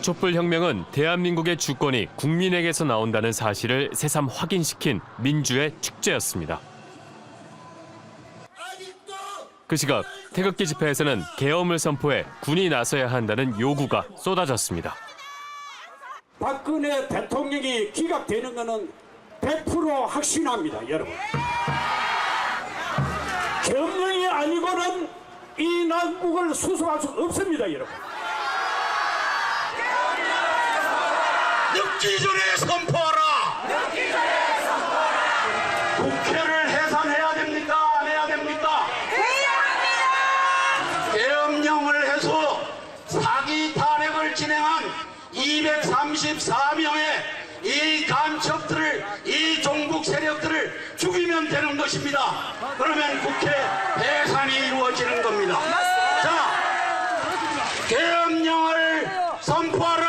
촛불혁명은 대한민국의 주권이 국민에게서 나온다는 사실을 새삼 확인시킨 민주의 축제였습니다. 그 시각 태극기 집회에서는 계엄을 선포해 군이 나서야 한다는 요구가 쏟아졌습니다. 박근혜 대통령이 기각되는 것은 100% 확신합니다, 여러분. 계엄령이 아니고는 이 난국을 수습할 수 없습니다, 여러분. 늦기 전에 선포하라. 늦기 전에 선포하라. 국회를 해산해야 됩니까? 안 해야 됩니까? 해야 합니다. 계엄령을 해서 사기 탄핵을 진행한 234명의 이 간첩들을, 이 종북 세력들을 죽이면 되는 것입니다. 그러면 국회 해산이 이루어지는 겁니다. 자, 계엄령을 선포하라.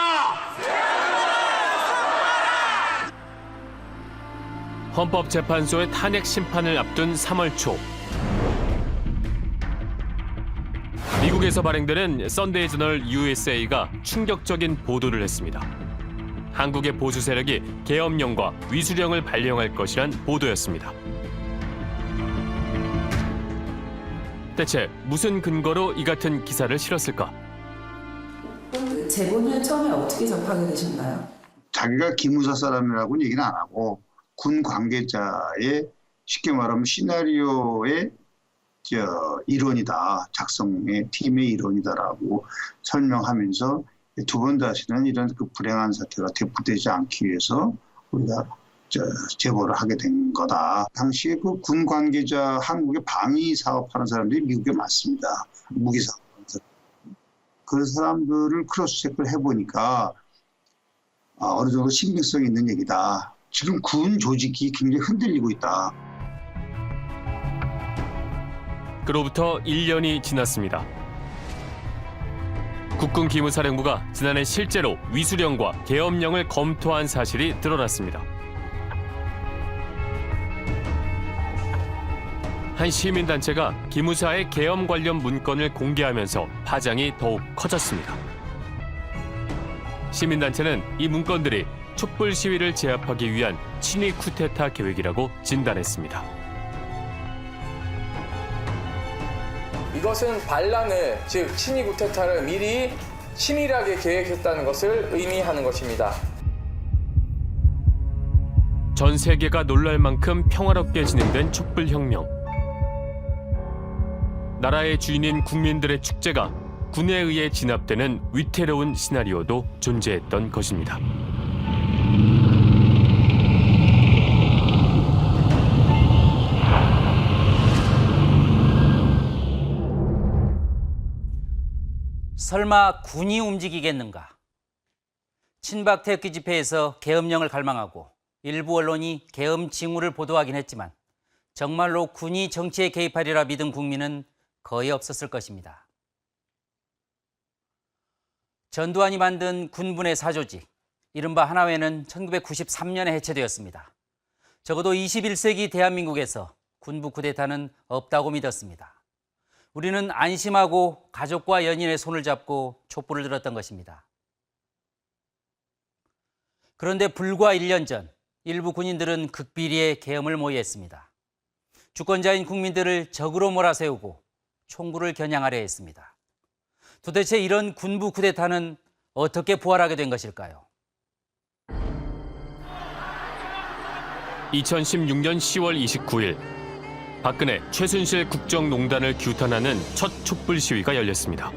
헌법재판소의 탄핵 심판을 앞둔 3월 초. 미국에서 발행되는 썬데이 저널 USA가 충격적인 보도를 했습니다. 한국의 보수 세력이 계엄령과 위수령을 발령할 것이란 보도였습니다. 대체 무슨 근거로 이 같은 기사를 실었을까? 제보는 처음에 어떻게 접하게 되셨나요? 자기가 기무사 사람이라고는 얘기는 안 하고 군 관계자의 쉽게 말하면 시나리오의 일원이다. 작성의 팀의 일원이다라고 설명하면서 두 번 다시는 이런 그 불행한 사태가 되풀이되지 않기 위해서 우리가 제보를 하게 된 거다. 당시에 그 군 관계자 한국에 방위 사업하는 사람들이 미국에 많습니다. 무기 사업하는 사람. 그 사람들을 크로스 체크를 해보니까 어느 정도 신빙성이 있는 얘기다. 지금 군 조직이 굉장히 흔들리고 있다. 그로부터 1년이 지났습니다. 국군 기무사령부가 지난해 실제로 위수령과 계엄령을 검토한 사실이 드러났습니다. 한 시민단체가 기무사의 계엄 관련 문건을 공개하면서 파장이 더욱 커졌습니다. 시민단체는 이 문건들이 촛불 시위를 제압하기 위한 친위 쿠데타 계획이라고 진단했습니다. 이것은 반란을, 즉 친위 쿠데타를 미리 치밀하게 계획했다는 것을 의미하는 것입니다. 전 세계가 놀랄 만큼 평화롭게 진행된 촛불혁명. 나라의 주인인 국민들의 축제가 군에 의해 진압되는 위태로운 시나리오도 존재했던 것입니다. 설마 군이 움직이겠는가? 친박 태극기 집회에서 계엄령을 갈망하고 일부 언론이 계엄 징후를 보도하긴 했지만 정말로 군이 정치에 개입하리라 믿은 국민은 거의 없었을 것입니다. 전두환이 만든 군부의 사조직, 이른바 하나회는 1993년에 해체되었습니다. 적어도 21세기 대한민국에서 군부 쿠데타는 없다고 믿었습니다. 우리는 안심하고 가족과 연인의 손을 잡고 촛불을 들었던 것입니다. 그런데 불과 1년 전 일부 군인들은 극비리에 계엄을 모의했습니다. 주권자인 국민들을 적으로 몰아세우고 총구를 겨냥하려 했습니다. 도대체 이런 군부 쿠데타는 어떻게 부활하게 된 것일까요? 2016년 10월 29일 박근혜, 최순실 국정농단을 규탄하는 첫 촛불 시위가 열렸습니다.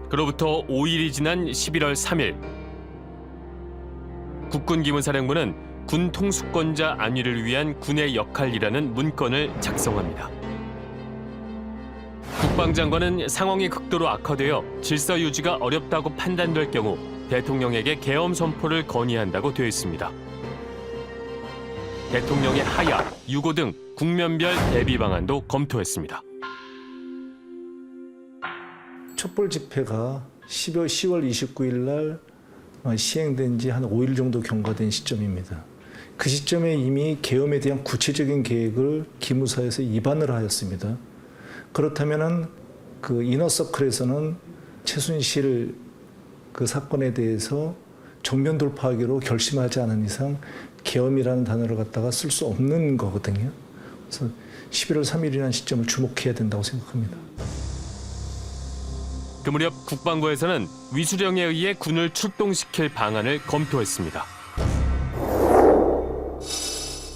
그로부터 5일이 지난 11월 3일 국군 기무사령부는 군 통수권자 안위를 위한 군의 역할이라는 문건을 작성합니다. 국방장관은 상황이 극도로 악화되어 질서 유지가 어렵다고 판단될 경우 대통령에게 계엄 선포를 건의한다고 되어 있습니다. 대통령의 하야, 유고 등 국면별 대비 방안도 검토했습니다. 촛불 집회가 10월 29일 날 시행된 지 한 5일 정도 경과된 시점입니다. 그 시점에 이미 계엄에 대한 구체적인 계획을 기무사에서 입안을 하였습니다. 그렇다면은 그 이너서클에서는 최순실 그 사건에 대해서 정면 돌파하기로 결심하지 않은 이상 계엄이라는 단어를 갖다가 쓸 수 없는 거거든요. 그래서 11월 3일이라는 시점을 주목해야 된다고 생각합니다. 그 무렵 국방부에서는 위수령에 의해 군을 출동시킬 방안을 검토했습니다.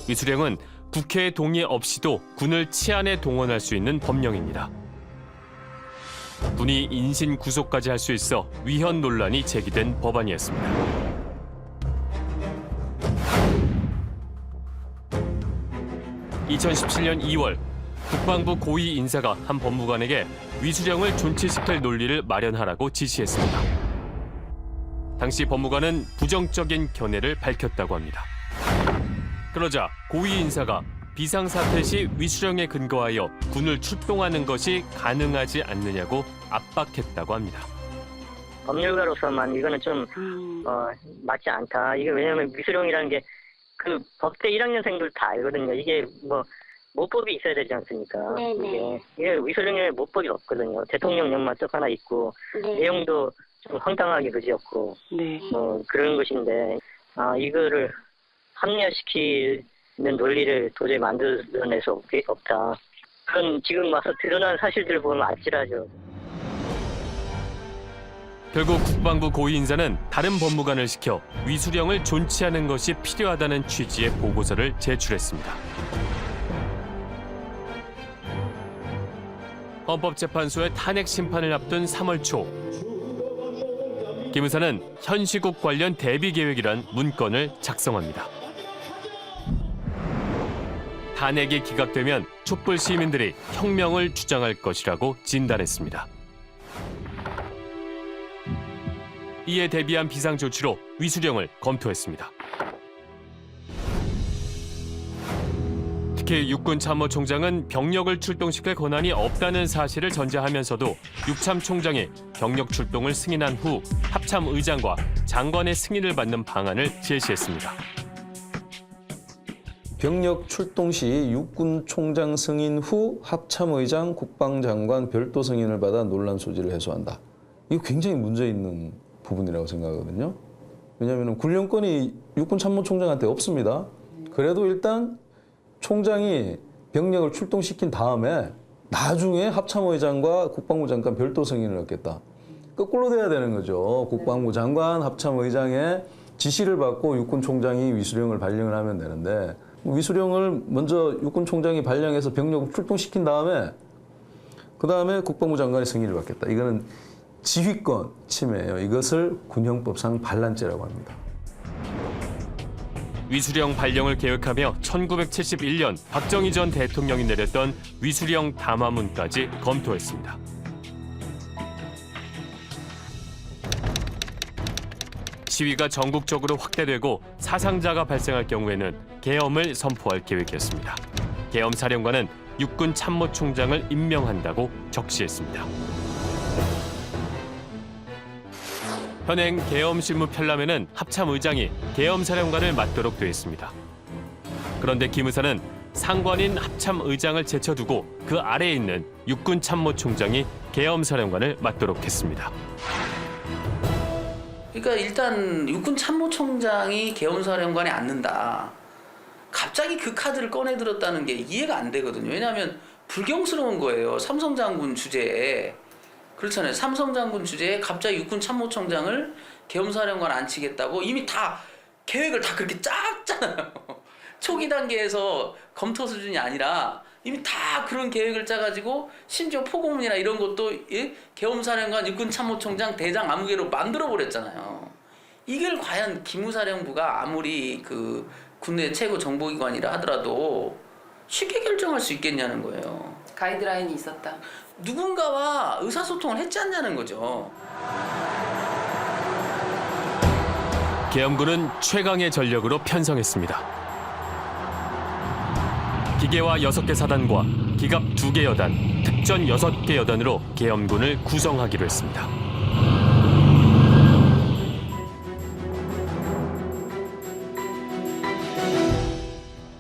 위수령은 국회의 동의 없이도 군을 치안에 동원할 수 있는 법령입니다. 군이 인신 구속까지 할 수 있어 위헌 논란이 제기된 법안이었습니다. 2017년 2월 국방부 고위 인사가 한 법무관에게 위수령을 존치시킬 논리를 마련하라고 지시했습니다. 당시 법무관은 부정적인 견해를 밝혔다고 합니다. 그러자 고위 인사가 비상사태 시 위수령에 근거하여 군을 출동하는 것이 가능하지 않느냐고 압박했다고 합니다. 법률가로서만 이거는 좀 맞지 않다. 이게 왜냐하면 위수령이라는 게 그 법대 1학년생들 다 알거든요. 이게 뭐 모법이 있어야 되지 않습니까? 이게 위수령에 모법이 없거든요. 대통령령만 딱 하나 있고 내용도 좀 황당하게 그지없고 그런 것인데 이거를 합리화시키는 논리를 도저히 만들어낼 수 없다. 그건 지금 와서 드러난 사실들을 보면 아찔하죠. 결국 국방부 고위 인사는 다른 법무관을 시켜 위수령을 존치하는 것이 필요하다는 취지의 보고서를 제출했습니다. 헌법재판소의 탄핵 심판을 앞둔 3월 초, 김 의사는 현 시국 관련 대비 계획이란 문건을 작성합니다. 탄핵이 기각되면 촛불 시민들이 혁명을 주장할 것이라고 진단했습니다. 이에 대비한 비상조치로 위수령을 검토했습니다. 특히 육군참모총장은 병력을 출동시킬 권한이 없다는 사실을 전제하면서도 육참 총장이 병력 출동을 승인한 후 합참의장과 장관의 승인을 받는 방안을 제시했습니다. 병력 출동 시 육군 총장 승인 후 합참의장, 국방장관 별도 승인을 받아 논란 소지를 해소한다. 이거 굉장히 문제 있는 부분이라고 생각하거든요. 왜냐하면 군령권이 육군 참모총장한테 없습니다. 그래도 일단 총장이 병력을 출동시킨 다음에 나중에 합참의장과 국방부 장관 별도 승인을 얻겠다. 거꾸로 돼야 되는 거죠. 국방부 장관, 합참의장의 지시를 받고 육군 총장이 위수령을 발령을 하면 되는데 위수령을 먼저 육군 총장이 발령해서 병력을 출동시킨 다음에 그 다음에 국방부 장관의 승인을 받겠다. 이거는 지휘권 침해예요. 이것을 군형법상 반란죄라고 합니다. 위수령 발령을 계획하며 1971년 박정희 전 대통령이 내렸던 위수령 담화문까지 검토했습니다. 시위가 전국적으로 확대되고 사상자가 발생할 경우에는 계엄을 선포할 계획이었습니다. 계엄 사령관은 육군 참모총장을 임명한다고 적시했습니다. 현행 계엄 실무 편람에는 합참의장이 계엄 사령관을 맡도록 되어 있습니다. 그런데 김 의사는 상관인 합참의장을 제쳐두고 그 아래에 있는 육군 참모총장이 계엄 사령관을 맡도록 했습니다. 그러니까 일단 육군 참모총장이 계엄 사령관에 앉는다. 갑자기 그 카드를 꺼내 들었다는 게 이해가 안 되거든요. 왜냐하면 불경스러운 거예요. 삼성 장군 주제에. 그렇잖아요. 삼성 장군 주제에 갑자기 육군 참모총장을 계엄사령관 앉히겠다고 이미 다 계획을 다 그렇게 짰잖아요. 초기 단계에서 검토 수준이 아니라 이미 다 그런 계획을 짜가지고 심지어 포고문이나 이런 것도 계엄사령관, 육군 참모총장, 대장 아무개로 만들어 버렸잖아요. 이걸 과연 기무사령부가 아무리 그 군대 최고 정보기관이라 하더라도 쉽게 결정할 수 있겠냐는 거예요. 가이드라인이 있었다. 누군가와 의사소통을 했지 않냐는 거죠. 계엄군은 최강의 전력으로 편성했습니다. 기계화 6개 사단과 기갑 2개 여단, 특전 6개 여단으로 계엄군을 구성하기로 했습니다.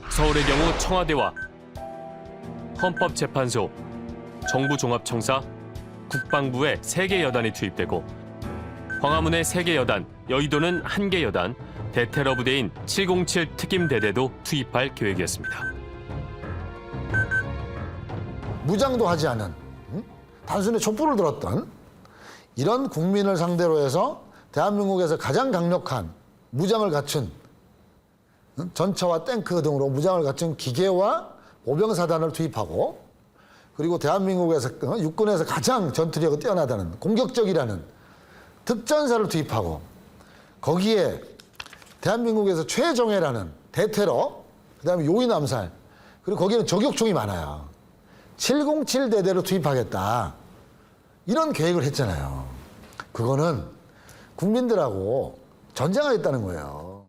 서울의 경우 청와대와 헌법재판소, 정부 종합청사, 국방부에 3개 여단이 투입되고 광화문에 3개 여단, 여의도는 1개 여단, 대테러 부대인 707 특임대대도 투입할 계획이었습니다. 무장도 하지 않은 단순히 촛불을 들었던 이런 국민을 상대로 해서 대한민국에서 가장 강력한 무장을 갖춘 전차와 탱크 등으로 무장을 갖춘 기계와 보병사단을 투입하고 그리고 대한민국에서 육군에서 가장 전투력이 뛰어나다는 공격적이라는 특전사를 투입하고 거기에 대한민국에서 최정예라는 대테러 그다음에 요인 암살 그리고 거기는 저격총이 많아요. 707 대대로 투입하겠다 이런 계획을 했잖아요. 그거는 국민들하고 전쟁하겠다는 거예요.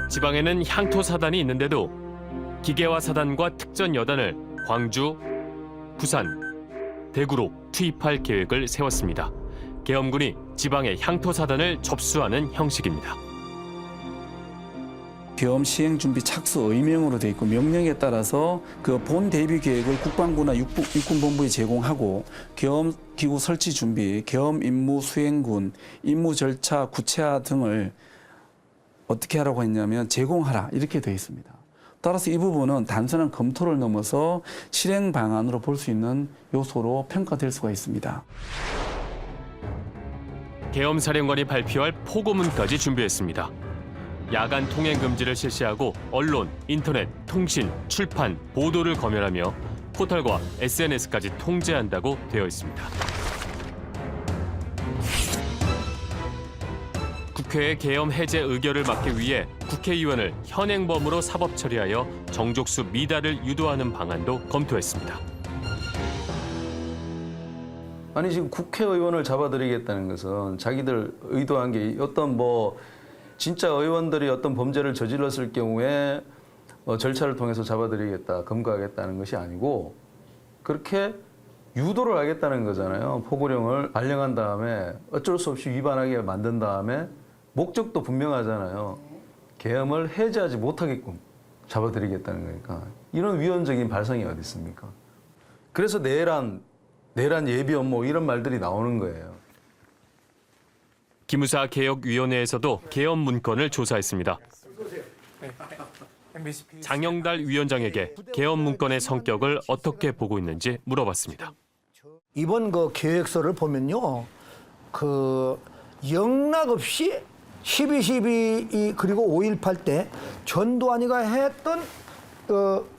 지방에는 향토 사단이 있는데도 기계화 사단과 특전 여단을 광주, 부산, 대구로 투입할 계획을 세웠습니다. 계엄군이 지방의 향토 사단을 접수하는 형식입니다. 계엄 시행 준비 착수 의명으로 돼 있고 명령에 따라서 그 본 대비 계획을 국방부나 육군본부에 제공하고 계엄 기구 설치 준비, 계엄 임무 수행군, 임무 절차 구체화 등을 어떻게 하라고 했냐면 제공하라 이렇게 돼 있습니다. 따라서 이 부분은 단순한 검토를 넘어서 실행 방안으로 볼 수 있는 요소로 평가될 수가 있습니다. 계엄사령관이 발표할 포고문까지 준비했습니다. 야간 통행 금지를 실시하고 언론, 인터넷, 통신, 출판, 보도를 검열하며 포털과 SNS까지 통제한다고 되어 있습니다. 국회의 계엄 해제 의결을 막기 위해 국회의원을 현행범으로 사법 처리하여 정족수 미달을 유도하는 방안도 검토했습니다. 아니 지금 국회의원을 잡아들이겠다는 것은 자기들 의도한 게 어떤 진짜 의원들이 어떤 범죄를 저질렀을 경우에 절차를 통해서 잡아들이겠다, 검거하겠다는 것이 아니고 그렇게 유도를 하겠다는 거잖아요. 포고령을 발령한 다음에 어쩔 수 없이 위반하게 만든 다음에 목적도 분명하잖아요. 계엄을 해제하지 못하게끔 잡아들이겠다는 거니까 이런 위헌적인 발상이 어디 있습니까? 그래서 내란 예비 업무 이런 말들이 나오는 거예요. 기무사 개혁위원회에서도 계엄 문건을 조사했습니다. 장영달 위원장에게 계엄 문건의 성격을 어떻게 보고 있는지 물어봤습니다. 이번 그 계획서를 보면요, 영락 없이 12.12 그리고 5.18 때 전두환이가 했던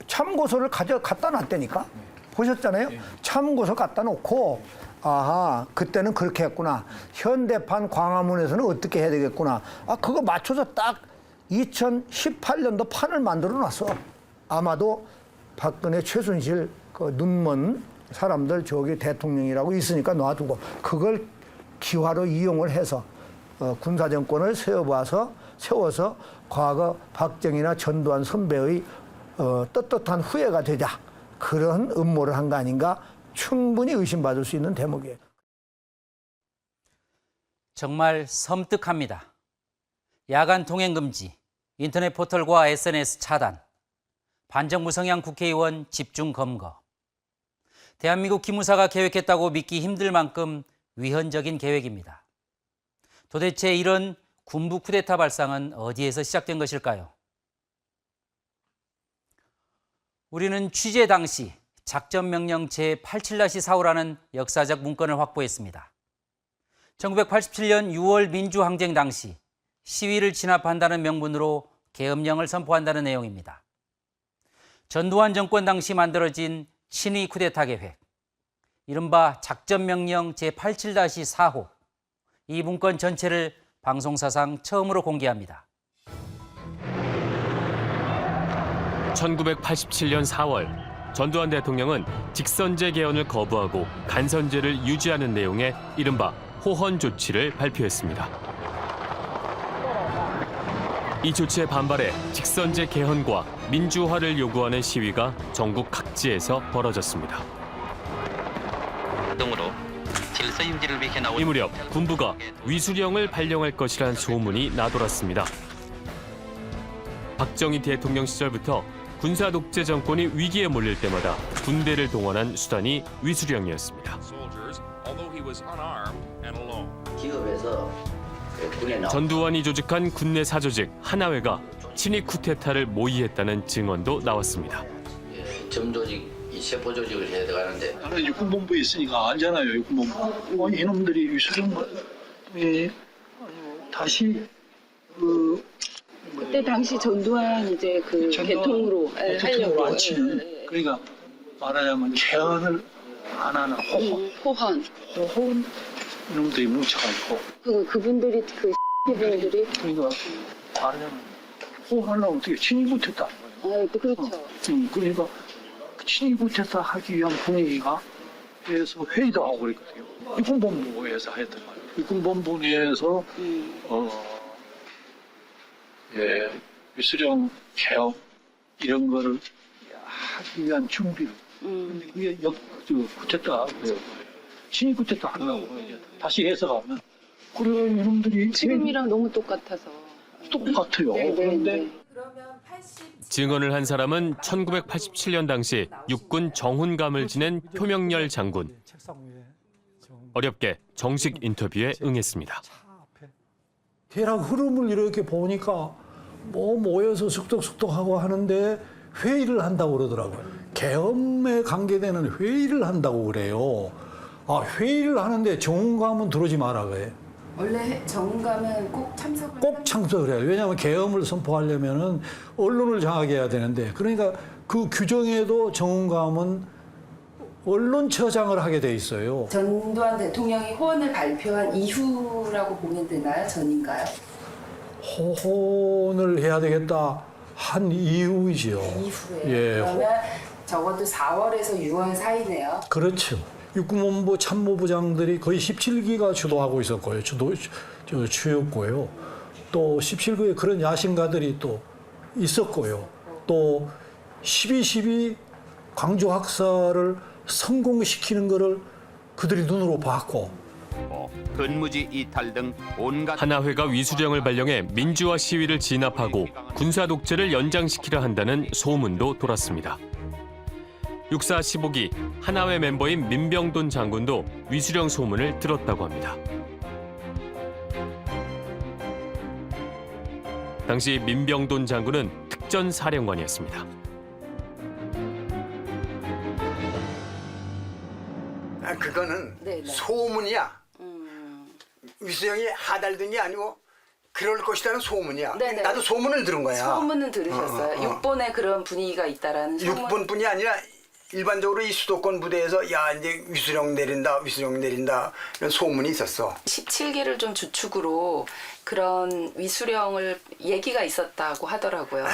참고서를 갖다 놨다니까. 보셨잖아요. 참고서 갖다 놓고 아하 그때는 그렇게 했구나. 현대판 광화문에서는 어떻게 해야 되겠구나. 그거 맞춰서 딱 2018년도 판을 만들어 놨어. 아마도 박근혜, 최순실 눈먼 사람들 저기 대통령이라고 있으니까 놔두고 그걸 기화로 이용을 해서 군사정권을 세워서 과거 박정희나 전두환 선배의 떳떳한 후예가 되자. 그런 음모를 한 거 아닌가 충분히 의심받을 수 있는 대목이에요. 정말 섬뜩합니다. 야간 통행 금지, 인터넷 포털과 SNS 차단, 반정부 성향 국회의원 집중 검거. 대한민국 기무사가 계획했다고 믿기 힘들 만큼 위헌적인 계획입니다. 도대체 이런 군부 쿠데타 발상은 어디에서 시작된 것일까요? 우리는 취재 당시 작전명령 제87-4호라는 역사적 문건을 확보했습니다. 1987년 6월 민주항쟁 당시 시위를 진압한다는 명분으로 계엄령을 선포한다는 내용입니다. 전두환 정권 당시 만들어진 친위 쿠데타 계획, 이른바 작전명령 제87-4호, 이 문건 전체를 방송사상 처음으로 공개합니다. 1987년 4월 전두환 대통령은 직선제 개헌을 거부하고 간선제를 유지하는 내용의 이른바 호헌 조치를 발표했습니다. 이 조치에 반발해 직선제 개헌과 민주화를 요구하는 시위가 전국 각지에서 벌어졌습니다. 이 무렵 군부가 위수령을 발령할 것이란 소문이 나돌았습니다. 박정희 대통령 시절부터 군사 독재 정권이 위기에 몰릴 때마다 군대를 동원한 수단이 위수령이었습니다. 기업에서 군에 나온 전두환이 조직한 군내 사조직 하나회가 친위 쿠데타를 모의했다는 증언도 나왔습니다. 점조직, 세포 조직을 해야 되는데 나는 육군본부에 있으니까 알잖아요. 육군본부. 이놈들이 위수령을 다시 그때 당시 전두환 이제 그 개통으로 하려고 안 치는 그러니까 말하자면 개헌을 안 하는 호헌 이놈들이 뭉쳐가 있고 그분들이 그분들이 그러니까 말하자면 호헌을 어떻게 친위 쿠데타 그렇죠. 그러니까 친위 쿠데타 하기 위한 분위기가 해서 회의도 하고 그랬거든요. 육군본부에서 했던 거예요. 육군본부 내에서 위수령 개혁 이런 거를 하기 위한 준비를. 근데 그게 쿠데타 친위 쿠데타 하려고 이제 다시 해석하면 그래 이놈들이 지금이랑 너무 똑같아서. 똑같아요. 그런데 증언을 한 사람은 1987년 당시 육군 정훈감을 지낸 표명열 장군. 어렵게 정식 인터뷰에 응했습니다. 대략 흐름을 이렇게 보니까 뭐 모여서 숙덕숙덕하고 하는데 회의를 한다고 그러더라고요. 계엄에 관계되는 회의를 한다고 그래요. 아, 회의를 하는데 정훈감은 들어오지 마라 그래. 원래 정감은 꼭 참석을 해요. 왜냐하면 계엄을 선포하려면은 언론을 장악해야 되는데, 그러니까 그 규정에도 정훈감은 언론처장을 하게 돼 있어요. 전두환 대통령이 호언을 발표한 이후라고 보면 되나요? 전인가요? 호언을 해야 되겠다 한 이후이지요. 이후에. 예. 그러면 적어도 4월에서 6월 사이네요. 그렇죠. 육군본부 참모부장들이 거의 17기가 주도하고 있었고요. 주였고요. 또 17기에 그런 야심가들이 또 있었고요. 또 12.12 광주 학살을 성공시키는 것을 그들이 눈으로 봤고. 근무지 이탈 등 온갖 하나회가 위수령을 발령해 민주화 시위를 진압하고 군사 독재를 연장시키려 한다는 소문도 돌았습니다. 육사 15기 하나회 멤버인 민병돈 장군도 위수령 소문을 들었다고 합니다. 당시 민병돈 장군은 특전사령관이었습니다. 그거는 소문이야. 위수령이 하달든이 아니고 그럴 것이라는 소문이야. 네네. 나도 소문을 들은 거야. 소문은 들으셨어요. 육본에 그런 분위기가 있다라는 소문. 육본뿐이 아니라 일반적으로 이 수도권 부대에서 야 이제 위수령 내린다 이런 소문이 있었어. 17기를 좀 주축으로 그런 위수령을 얘기가 있었다고 하더라고요.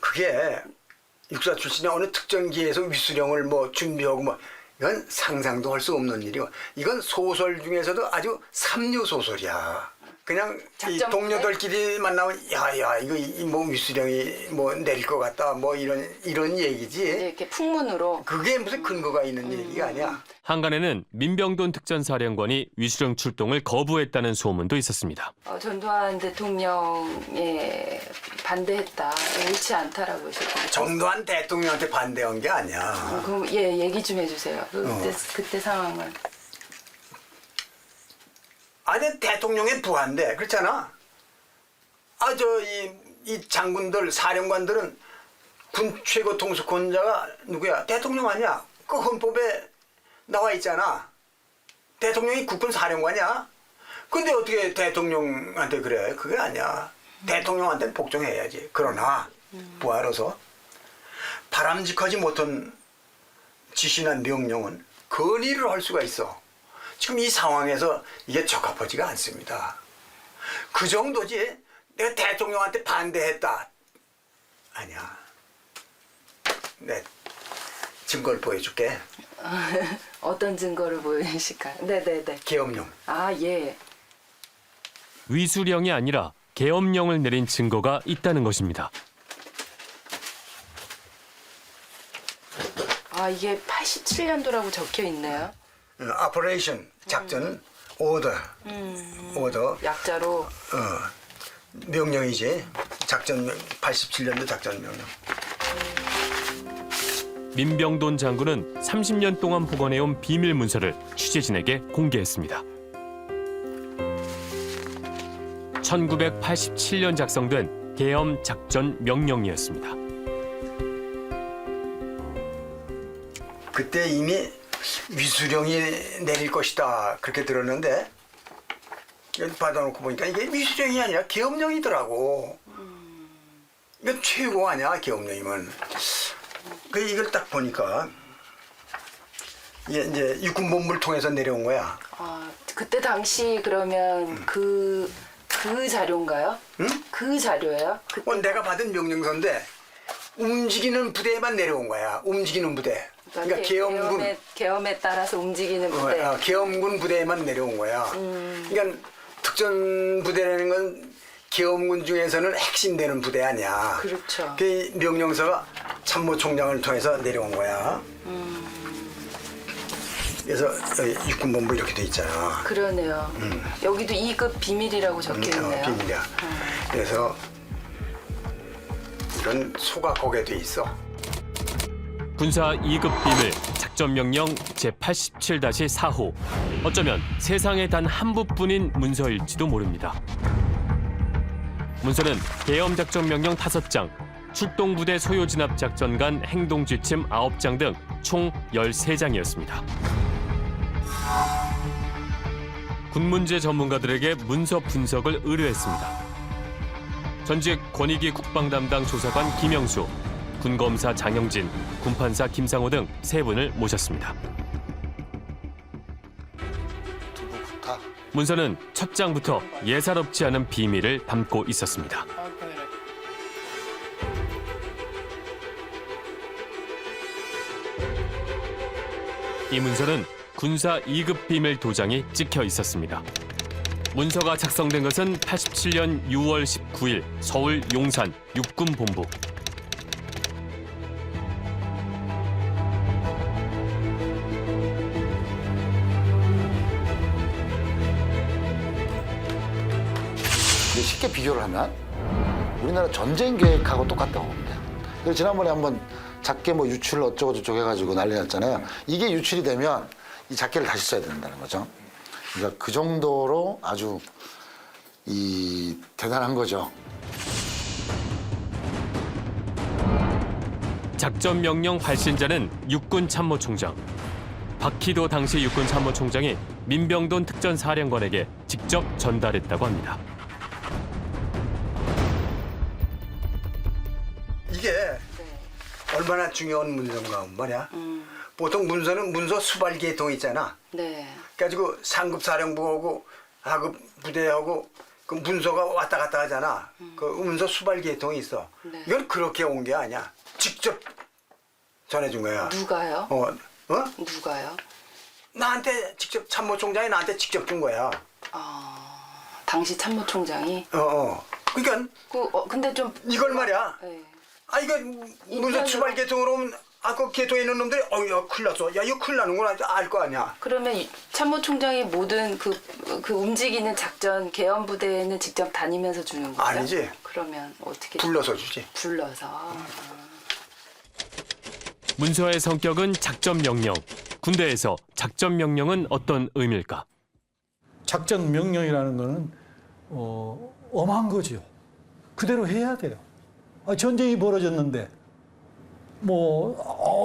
그게 육사 출신이 어느 특정 기에서 위수령을 뭐 준비하고 뭐 이건 상상도 할 수 없는 일이고 이건 소설 중에서도 아주 삼류 소설이야. 그냥 이 동료들끼리 만나면 야야 이거 뭐 위수령이 뭐 내릴 것 같다 뭐 이런 얘기지. 이렇게 풍문으로. 그게 무슨 근거가 있는 얘기가 아니야. 한간에는 민병돈 특전사령관이 위수령 출동을 거부했다는 소문도 있었습니다. 전두환 대통령에 반대했다, 옳지 않다라고 하셨거든요. 전두환 대통령한테 반대한 게 아니야. 그럼 얘기 좀 해주세요. 그때 상황을. 아니 대통령의 부하인데 그렇잖아. 이 장군들 사령관들은 군 최고 통수권자가 누구야? 대통령 아니야? 그 헌법에 나와 있잖아. 대통령이 국군 사령관이야. 근데 어떻게 대통령한테 그래? 그게 아니야. 대통령한테는 복종해야지. 그러나 부하로서 바람직하지 못한 지시나 명령은 건의를 할 수가 있어. 지금 이 상황에서 이게 적합하지가 않습니다. 그 정도지. 내가 대통령한테 반대했다. 아니야. 네, 증거를 보여줄게. 어떤 증거를 보여주실까요? 네네네. 계엄령. 아 예. 위수령이 아니라 계엄령을 내린 증거가 있다는 것입니다. 아 이게 87년도라고 적혀 있네요. 오퍼레이션 작전 오더. 오더. 약자로. 명령이지. 작전명 87년도 작전명령. 민병돈 장군은 30년 동안 보관해온 비밀 문서를 취재진에게 공개했습니다. 1987년 작성된 계엄 작전 명령이었습니다. 그때 이미 위수령이 내릴 것이다 그렇게 들었는데 받아놓고 보니까 이게 위수령이 아니라 계엄령이더라고. 이건 최고 아니야 계엄령이면. 그 이걸 딱 보니까 이게 이제 육군본부를 통해서 내려온 거야. 아, 그때 당시 그러면 그 자료인가요? 응? 그 자료예요? 내가 받은 명령서인데 움직이는 부대에만 내려온 거야. 움직이는 부대. 그러니까 계엄군. 계엄에 따라서 움직이는 부대. 계엄군 부대에만 내려온 거야. 그러니까 특전 부대라는 건 계엄군 중에서는 핵심되는 부대 아니야. 그렇죠. 그 명령서가 참모총장을 통해서 내려온 거야. 그래서 육군본부 이렇게 돼 있잖아. 그러네요. 여기도 2급 비밀이라고 적혀있네요. 비밀이야. 그래서 이런 소가 거기에 돼 있어. 군사 2급 비밀 작전명령 제87-4호. 어쩌면 세상에 단 한 부뿐인 문서일지도 모릅니다. 문서는 계엄 작전명령 5장, 출동부대 소요진압작전 간 행동지침 9장 등 총 13장이었습니다. 군문제 전문가들에게 문서 분석을 의뢰했습니다. 전직 권익위 국방담당 조사관 김영수, 군검사 장영진, 군판사 김상호 등 3분을 모셨습니다. 문서는 첫 장부터 예사롭지 않은 비밀을 담고 있었습니다. 이 문서는 군사 2급 비밀 도장이 찍혀 있었습니다. 문서가 작성된 것은 87년 6월 19일 서울 용산 육군본부. 쉽게 비교를 하면 우리나라 전쟁 계획하고 똑같다고 봅니다. 그래서 지난번에 한번 작게 뭐 유출을 어쩌고 저쩌고 해가지고 난리 났잖아요. 이게 유출이 되면 이 작계를 다시 써야 된다는 거죠. 그러니까 그 정도로 아주 대단한 거죠. 작전명령 발신자는 육군참모총장. 박희도 당시 육군참모총장이 민병돈 특전사령관에게 직접 전달했다고 합니다. 이게 얼마나 중요한 문서인가 말이야. 보통 문서는 문서 수발계통 있잖아. 네. 그래가지고 상급 사령부하고 하급 부대하고 그 문서가 왔다 갔다 하잖아. 그 문서 수발계통이 있어. 네. 이건 그렇게 온 게 아니야. 직접 전해준 거야. 누가요? 누가요? 나한테 직접 참모총장이 나한테 직접 준 거야. 당시 참모총장이? 그러니까 근데 좀 이걸 말이야. 네. 이거 문서 수발 계통으로 오면 그 계통에 있는 놈들이 야 큰일 났어. 야 이거 큰일 나는구나 알 거 아니야. 그러면 참모총장이 모든 그 움직이는 작전 계엄 부대에는 직접 다니면서 주는 거예요? 아니지. 그러면 어떻게? 불러서 주지. 불러서. 문서의 성격은 작전명령. 군대에서 작전명령은 어떤 의미일까? 작전 명령이라는 거는 엄한 거죠. 그대로 해야 돼요. 전쟁이 벌어졌는데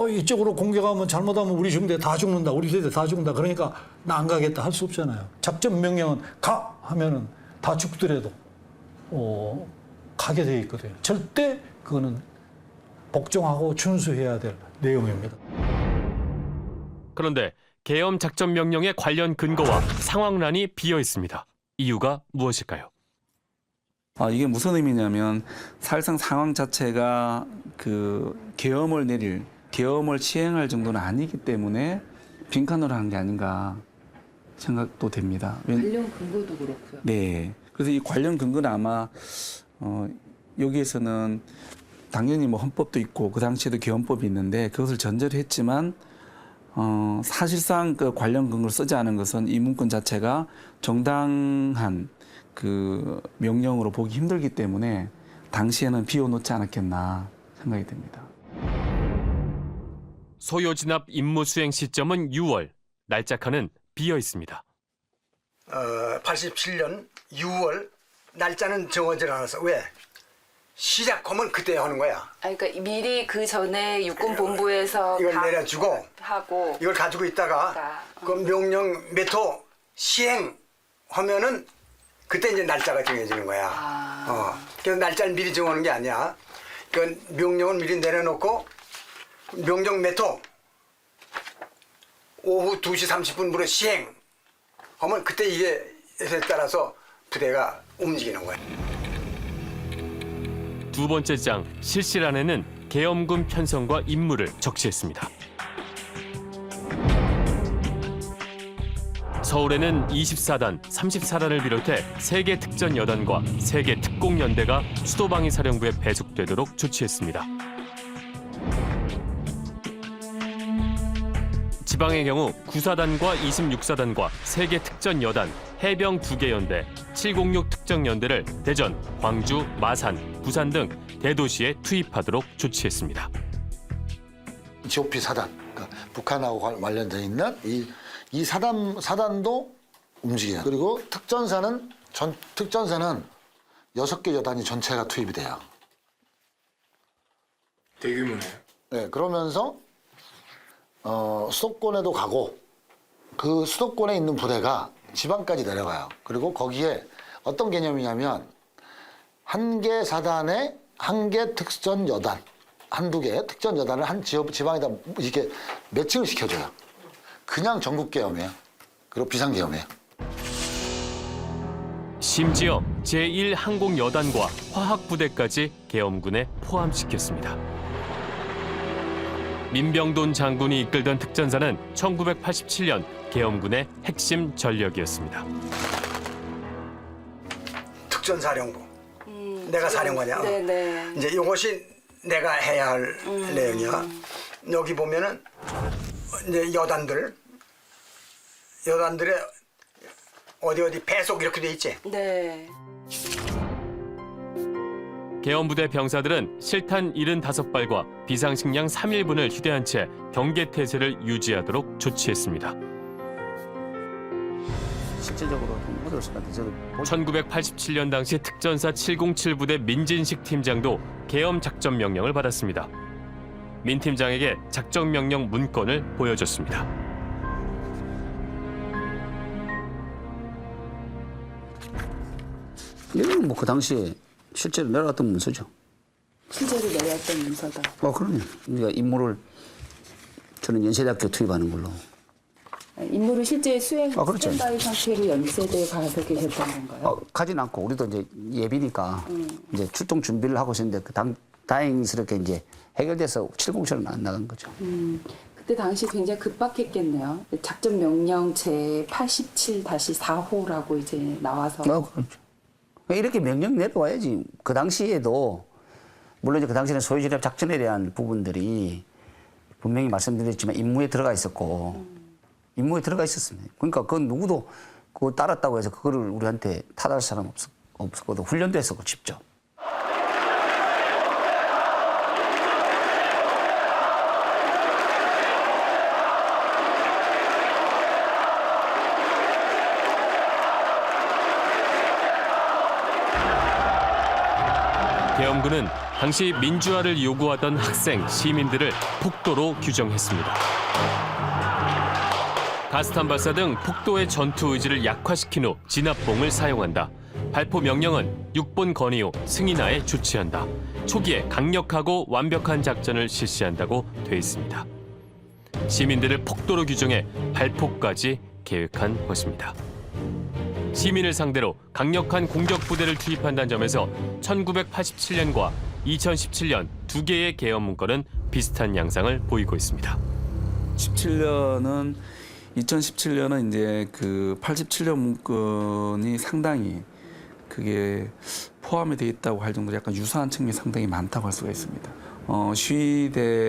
이쪽으로 공격하면 잘못하면 우리 중대 다 죽는다. 우리 세대 다 죽는다. 그러니까 나 안 가겠다 할 수 없잖아요. 작전 명령은 가 하면은 다 죽더라도 가게 돼 있거든요. 절대 그거는 복종하고 준수해야 될 내용입니다. 그런데 계엄 작전명령의 관련 근거와 상황란이 비어 있습니다. 이유가 무엇일까요? 이게 무슨 의미냐면 사실상 상황 자체가 계엄을 시행할 정도는 아니기 때문에 빈칸으로 한 게 아닌가 생각도 됩니다. 관련 근거도 그렇고요. 네. 그래서 이 관련 근거는 아마 여기에서는 당연히 헌법도 있고 그 당시에도 계엄법이 있는데 그것을 전제로 했지만 사실상 그 관련 근거를 쓰지 않은 것은 이 문건 자체가 정당한 그 명령으로 보기 힘들기 때문에 당시에는 비워놓지 않았겠나 생각이 됩니다. 소요 진압 임무 수행 시점은 6월, 날짜칸은 비어 있습니다. 87년 6월 날짜는 정하지 않았어. 왜? 시작하면 그때 하는 거야. 그러니까 미리 그 전에 육군본부에서 이걸 내려주고 하고 이걸 가지고 있다가 그 명령 몇 호 시행하면은 그때 이제 날짜가 정해지는 거야. 그래서 날짜를 미리 정하는 게 아니야. 그 명령을 미리 내려놓고 명령 몇 호 오후 2시 30분부로 시행하면 그때 이게 따라서 부대가 움직이는 거야. 두 번째 장 실시란에는 계엄군 편성과 임무를 적시했습니다. 서울에는 24단, 34단을 비롯해 3개 특전여단과 3개 특공연대가 수도방위사령부에 배속되도록 조치했습니다. 지방의 경우 9사단과 26사단과 3개 특전여단, 해병 2개 연대, 706 특정연대를 대전, 광주, 마산, 부산 등 대도시에 투입하도록 조치했습니다. GOP 사단, 그러니까 북한하고 관련되어 있는 이 사단도 움직여요. 그리고 특전사는 6개 여단이 전체가 투입이 돼요. 대규모네요. 네, 그러면서 수도권에도 가고 그 수도권에 있는 부대가 지방까지 내려가요. 그리고 거기에 어떤 개념이냐면 1개 사단에 1개 특전 여단, 1~2개 특전 여단을 한 지방에다 이렇게 매칭을 시켜줘요. 그냥 전국 계엄이에요. 그리고 비상 계엄이에요. 심지어 제1항공여단과 화학부대까지 계엄군에 포함시켰습니다. 민병돈 장군이 이끌던 특전사는 1987년 계엄군의 핵심 전력이었습니다. 특전사령부. 내가 사령관이야. 네네. 이제 이것이 내가 해야 할 내용이야. 여기 보면은 이제 여단들의 어디 배속 이렇게 돼 있지. 네. 계엄부대 병사들은 실탄 75발과 비상식량 3인분을 휴대한 채 경계태세를 유지하도록 조치했습니다. 실질적으로 어쩔 수가 없는데 1987년 당시 특전사 707부대 민진식 팀장도 계엄 작전 명령을 받았습니다. 민 팀장에게 작전 명령 문건을 보여줬습니다. 이건 뭐 그 당시에 실제로 내려왔던 문서죠. 실제로 내려왔던 문서다. 그럼요. 우리가 임무를 저는 연세대학교 투입하는 걸로. 임무를 실제 수행 그렇죠. 스탠바이 상태로 연세대에 가서 계셨던 건가요? 가진 않고 우리도 이제 예비니까 이제 출동 준비를 하고 있었는데 다행스럽게 이제 해결돼서 707은 안 나간 거죠. 그때 당시 굉장히 급박했겠네요. 작전 명령 제 87-4호라고 이제 나와서. 그렇죠. 이렇게 명령 내려와야지. 그 당시에도 물론 이제 그 당시에는 소유진압 작전에 대한 부분들이 분명히 말씀드렸지만 임무에 들어가 있었고 임무에 들어가 있었습니다. 그러니까 그건 누구도 그거 따랐다고 해서 그거를 우리한테 탓할 사람 없었거든. 훈련도 했었고 직접. 계엄군은 당시 민주화를 요구하던 학생, 시민들을 폭도로 규정했습니다. 가스탄 발사 등 폭도의 전투 의지를 약화시킨 후 진압봉을 사용한다. 발포 명령은 6본 건의 후 승인하에 조치한다. 초기에 강력하고 완벽한 작전을 실시한다고 돼 있습니다. 시민들을 폭도로 규정해 발포까지 계획한 것입니다. 시민을 상대로 강력한 공격 부대를 투입한다는 점에서 1987년과 2017년 두 개의 계엄 문건은 비슷한 양상을 보이고 있습니다. 2017년은 이제 그 87년 문건이 상당히 그게 포함이 되어 있다고 할 정도로 약간 유사한 측면이 상당히 많다고 할 수가 있습니다.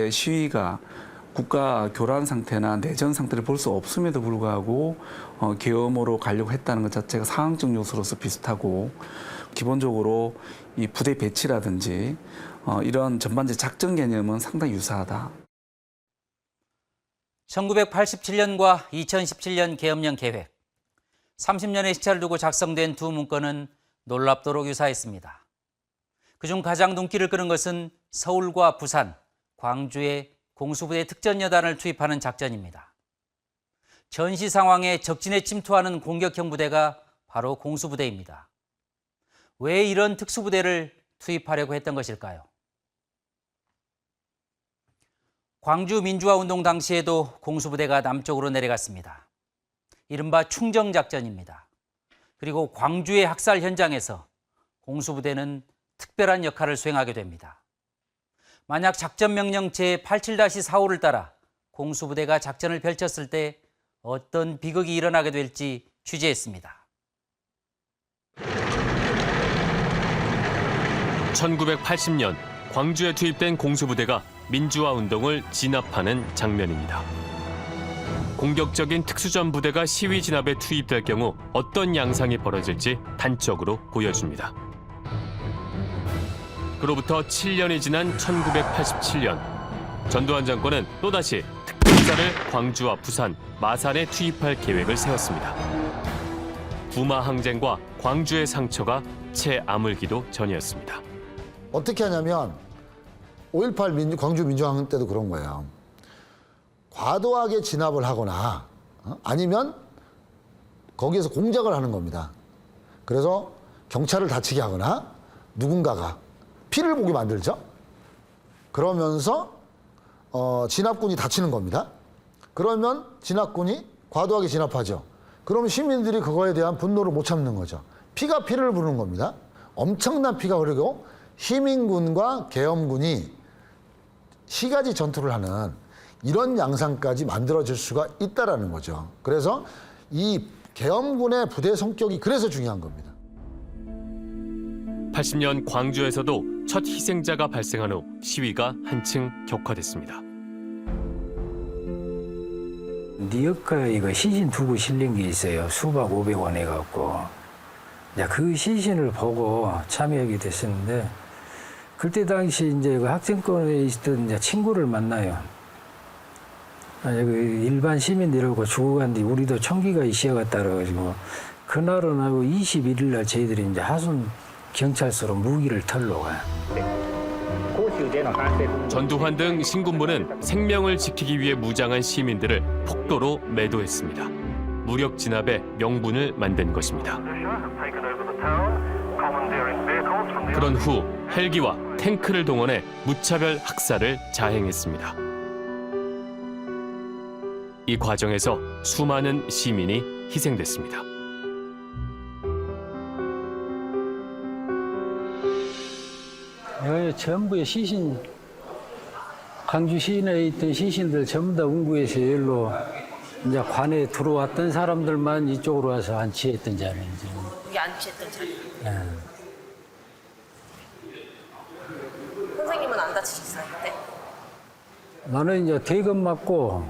시위가 국가 교란 상태나 내전 상태를 볼 수 없음에도 불구하고 계엄으로 가려고 했다는 것 자체가 상황적 요소로서 비슷하고 기본적으로 이 부대 배치라든지 이런 전반적 작전 개념은 상당히 유사하다. 1987년과 2017년 계엄령 계획, 30년의 시차를 두고 작성된 두 문건은 놀랍도록 유사했습니다. 그중 가장 눈길을 끄는 것은 서울과 부산, 광주에 공수부대 특전여단을 투입하는 작전입니다. 전시 상황에 적진에 침투하는 공격형 부대가 바로 공수부대입니다. 왜 이런 특수부대를 투입하려고 했던 것일까요? 광주 민주화운동 당시에도 공수부대가 남쪽으로 내려갔습니다. 이른바 충정작전입니다. 그리고 광주의 학살 현장에서 공수부대는 특별한 역할을 수행하게 됩니다. 만약 작전명령 제87-45를 따라 공수부대가 작전을 펼쳤을 때 어떤 비극이 일어나게 될지 취재했습니다. 1980년 광주에 투입된 공수부대가 민주화 운동을 진압하는 장면입니다. 공격적인 특수전 부대가 시위 진압에 투입될 경우 어떤 양상이 벌어질지 단적으로 보여줍니다. 그로부터 7년이 지난 1987년, 전두환 정권은 또다시 특전사를 광주와 부산, 마산에 투입할 계획을 세웠습니다. 부마 항쟁과 광주의 상처가 채 아물기도 전이었습니다. 어떻게 하냐면 5.18 광주 민주항쟁 때도 그런 거예요. 과도하게 진압을 하거나 아니면 거기에서 공작을 하는 겁니다. 그래서 경찰을 다치게 하거나 누군가가 피를 보게 만들죠. 그러면서 진압군이 다치는 겁니다. 그러면 진압군이 과도하게 진압하죠. 그러면 시민들이 그거에 대한 분노를 못 참는 거죠. 피가 피를 부르는 겁니다. 엄청난 피가 흐르고 시민군과 계엄군이 시가지 전투를 하는 이런 양상까지 만들어질 수가 있다라는 거죠. 그래서 이 계엄군의 부대 성격이 그래서 중요한 겁니다. 80년 광주에서도 첫 희생자가 발생한 후 시위가 한층 격화됐습니다. 리어카 이거 시신 두고 실린 게 있어요. 수박 500원 해갖고. 그 시신을 보고 참여하게 됐었는데 그때 당시 이제 그 학생권에 있던 이제 친구를 만나요. 그 일반 시민들하고 죽어간 뒤 우리도 총기가 있어갔다 그래가지고 그날은 하고 21일 날 저희들이 이제 하순 경찰서로 무기를 털러 가요. 전두환 등 신군부는 생명을 지키기 위해 무장한 시민들을 폭도로 매도했습니다. 무력 진압의 명분을 만든 것입니다. 그런 후 헬기와 탱크를 동원해 무차별 학살을 자행했습니다. 이 과정에서 수많은 시민이 희생됐습니다. 여기 전부의 시신, 광주 시내에 있던 시신들 전부 다 운구해서 여기로 이제 관에 들어왔던 사람들만 이쪽으로 와서 안치했던 자리인지. 여기 안치했던 자리. 예. 선생님은 안 다치셨어요 그때? 나는 이제 대금 맞고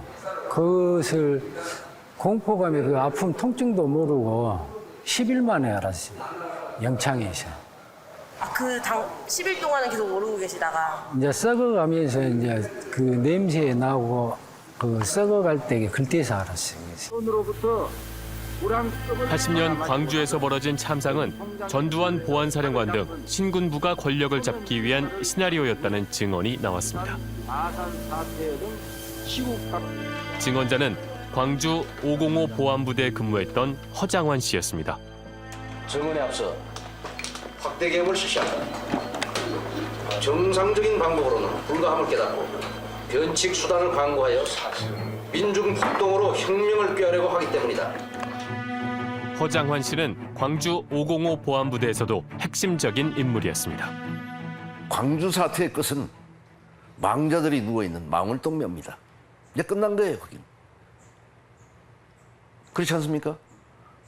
그것을 공포감에 그 아픔 통증도 모르고 10일 만에 알았어요. 영창에서. 그 10일 동안은 계속 모르고 계시다가 이제 썩어가면서 이제 그 냄새 나고 그 썩어갈 때 그때서 알았어요. 손으로부터 80년 광주에서 벌어진 참상은 전두환 보안사령관 등 신군부가 권력을 잡기 위한 시나리오였다는 증언이 나왔습니다. 증언자는 광주 505 보안부대에 근무했던 허장환 씨였습니다. 증언에 앞서 확대 계엄을 실시한다. 정상적인 방법으로는 불가함을 깨닫고 변칙 수단을 강구하여 민중 폭동으로 혁명을 꾀하려고 하기 때문이다. 허장환 씨는 광주 505 보안부대에서도 핵심적인 인물이었습니다. 광주 사태의 끝은 망자들이 누워있는 망월동묘입니다. 이제 끝난 거예요, 거긴. 그렇지 않습니까?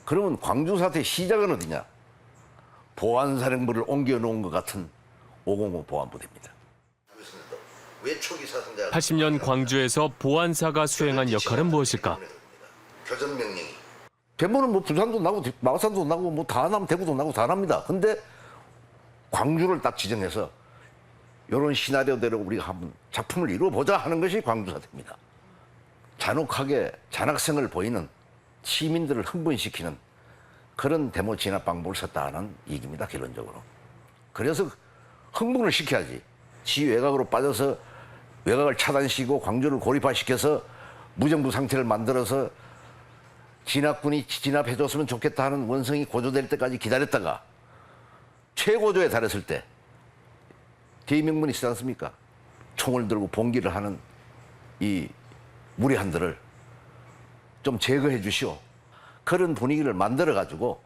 그러면 광주 사태의 시작은 어디냐? 보안사령부를 옮겨놓은 것 같은 505 보안부대입니다. 80년 광주에서 보안사가 수행한 역할은 무엇일까? 교전 명령이. 대부분은 뭐 부산도 나고 마산도 나고 뭐 다 나면 대구도 나고 다 납니다. 근데 광주를 딱 지정해서 이런 시나리오대로 우리가 한번 작품을 이루어보자 하는 것이 광주 사태입니다. 잔혹하게 잔악성을 보이는 시민들을 흥분시키는 그런 데모 진압 방법을 썼다는 얘기입니다. 결론적으로. 그래서 흥분을 시켜야지. 지 외곽으로 빠져서 외곽을 차단시키고 광주를 고립화시켜서 무정부 상태를 만들어서 진압군이 진압해줬으면 좋겠다 하는 원성이 고조될 때까지 기다렸다가 최고조에 달했을 때 대의명분이 있지 않습니까? 총을 들고 봉기를 하는 이 무리한들을 좀 제거해 주시오. 그런 분위기를 만들어가지고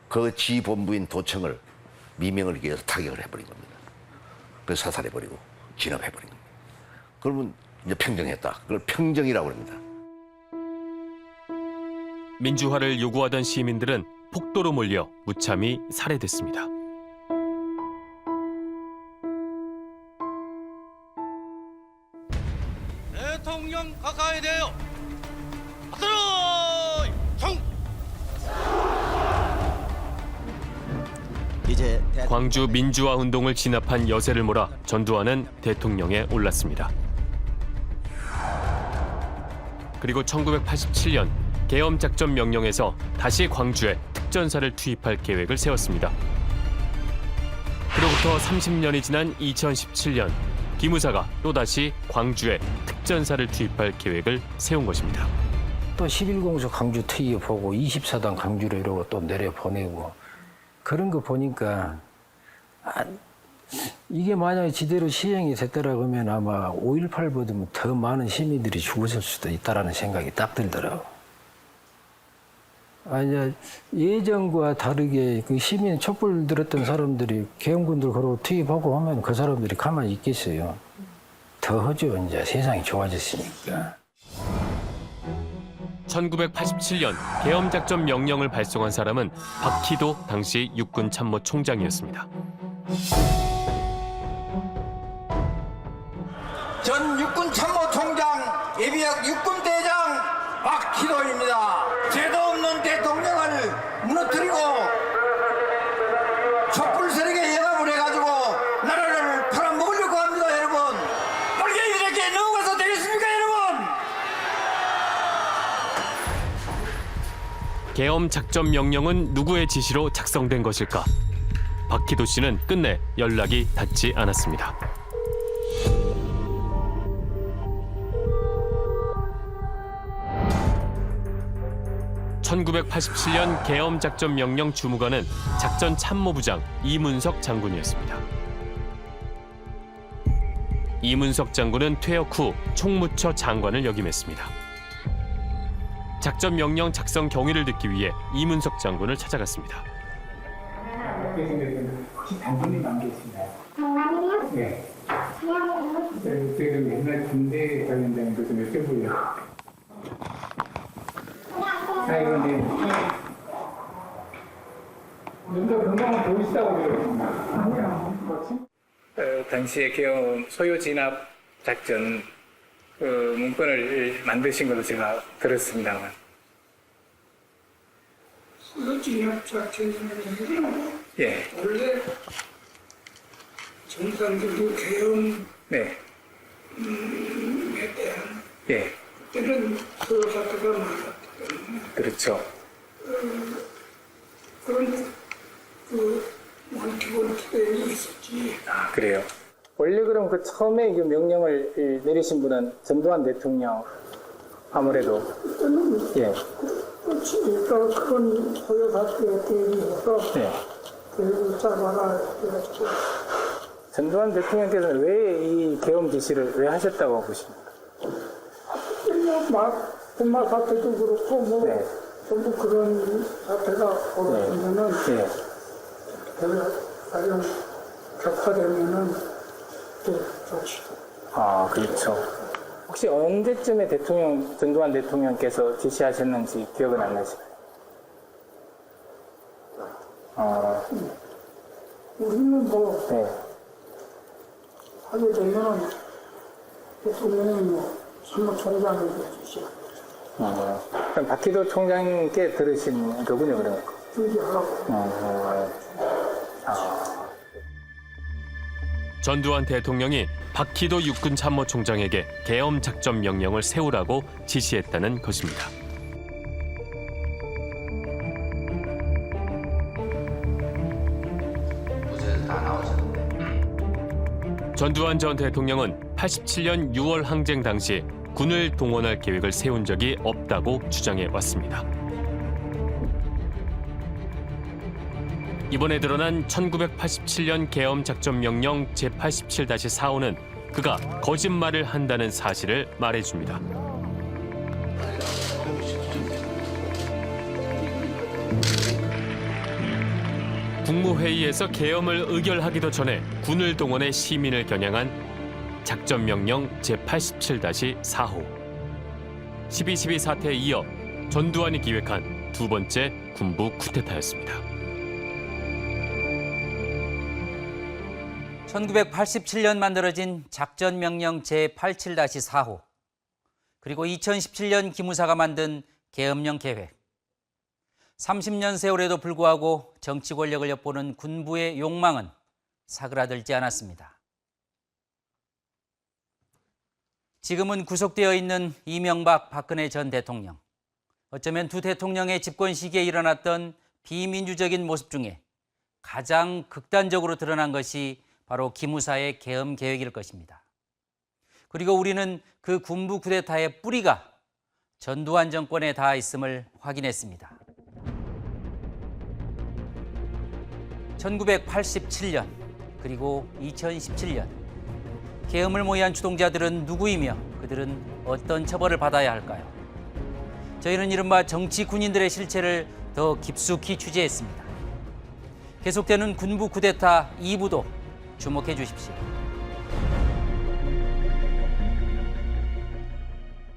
그 지본부인 도청을 미명을 위해서 타격을 해버린 겁니다. 그래서 사살해버리고 진압해버린 겁니다. 그러면 이제 평정했다. 그걸 평정이라고 합니다. 민주화를 요구하던 시민들은 폭도로 몰려 무참히 살해됐습니다. 대통령 가까이 대요. 앞으로 총. 이제 광주 민주화 운동을 진압한 여세를 몰아 전두환은 대통령에 올랐습니다. 그리고 1987년 계엄 작전 명령에서 다시 광주에 특전사를 투입할 계획을 세웠습니다. 그로부터 30년이 지난 2017년 기무사가 또다시 광주에 특전사를 투입할 계획을 세운 것입니다. 또 11공수 강주 투입하고 24단 강주로 이러고 또 내려보내고 그런 거 보니까 이게 만약에 제대로 시행이 됐더라 그러면 아마 5.18보다 더 많은 시민들이 죽었을 수도 있다라는 생각이 딱 들더라고. 아니 예전과 다르게 그 시민 촛불 들었던 사람들이 계엄군들 그러고 투입하고 하면 그 사람들이 가만히 있겠어요. 더 하죠. 이제 세상이 좋아졌으니까. 1987년 계엄 작전 명령을 발송한 사람은 박희도 당시 육군 참모 총장이었습니다. 전 육군 참모 총장 예비역 육군 대장 박희도입니다. 죄도 없는 대통령을 무너뜨리고 촛불 세력에 연합을 해가지고 나라를 팔아먹으려고 합니다, 여러분. 빨리 이렇게 넘어가서 되겠습니까, 여러분? 계엄 작전 명령은 누구의 지시로 작성된 것일까? 박희도 씨는 끝내 연락이 닿지 않았습니다. (1987년) 계엄 작전 명령 주무관은 작전 참모부장 이문석 장군이었습니다. 이문석 장군은 퇴역 후 총무처 장관을 역임했습니다. 작전 명령 작성 경위를 듣기 위해 이문석 장군을 찾아갔습니다. 혹시 단분이 남겠습니다. 네. 저희가 옛날 군대 관련된 것을 여쭤보려고. 눈도 금방 보이시다고 그러거든요. 아니요. 당시에 계엄 소요 진압 작전 문건을 만드신 걸로 제가 들었습니다만. 소요 진압 작전이라는 예. 원래 정상적인 계엄에 네. 대한 예. 그때는 소요 사태가 많았기 때문에 그렇죠. 그런 원칙이 있었지. 아, 그래요. 원래 그럼 그 처음에 이 명령을 내리신 분은 전두환 대통령 아무래도 예. 그러니까 그런 소요 사태에 대해서 네. 계획을 짜봐라 해가지고 전두환 대통령께서는 왜 이 계엄 지시를 왜 하셨다고 보십니까? 막 분마 사태도 그렇고 뭐 네. 전부 그런 사태가 벌어지면은 네. 가령 격화되면은 또 좋지. 아, 그렇죠. 혹시 언제쯤에 전두환 대통령께서 지시하셨는지 기억은 안 나시나요? 우리는 뭐 네. 하게 되면 대통령이 뭐 참모총장을 해주시고 그럼 박희도 총장께 들으신 거군요, 그러면. 준비하고 전두환 대통령이 박희도 육군참모총장에게 계엄 작전 명령을 세우라고 지시했다는 것입니다. 전두환 전 대통령은 87년 6월 항쟁 당시 군을 동원할 계획을 세운 적이 없다고 주장해 왔습니다. 이번에 드러난 1987년 계엄 작전 명령 제87-4호는 그가 거짓말을 한다는 사실을 말해줍니다. 국무회의에서 계엄을 의결하기도 전에 군을 동원해 시민을 겨냥한 작전명령 제87-4호. 12.12 사태에 이어 전두환이 기획한 두 번째 군부 쿠데타였습니다. 1987년 만들어진 작전명령 제87-4호, 그리고 2017년 기무사가 만든 계엄령 계획. 30년 세월에도 불구하고 정치 권력을 엿보는 군부의 욕망은 사그라들지 않았습니다. 지금은 구속되어 있는 이명박, 박근혜 전 대통령. 어쩌면 두 대통령의 집권 시기에 일어났던 비민주적인 모습 중에 가장 극단적으로 드러난 것이 바로 기무사의 계엄 계획일 것입니다. 그리고 우리는 그 군부 쿠데타의 뿌리가 전두환 정권에 닿아 있음을 확인했습니다. 1987년 그리고 2017년 계엄을 모의한 주동자들은 누구이며 그들은 어떤 처벌을 받아야 할까요? 저희는 이른바 정치 군인들의 실체를 더 깊숙이 취재했습니다. 계속되는 군부 쿠데타 2부도 주목해 주십시오.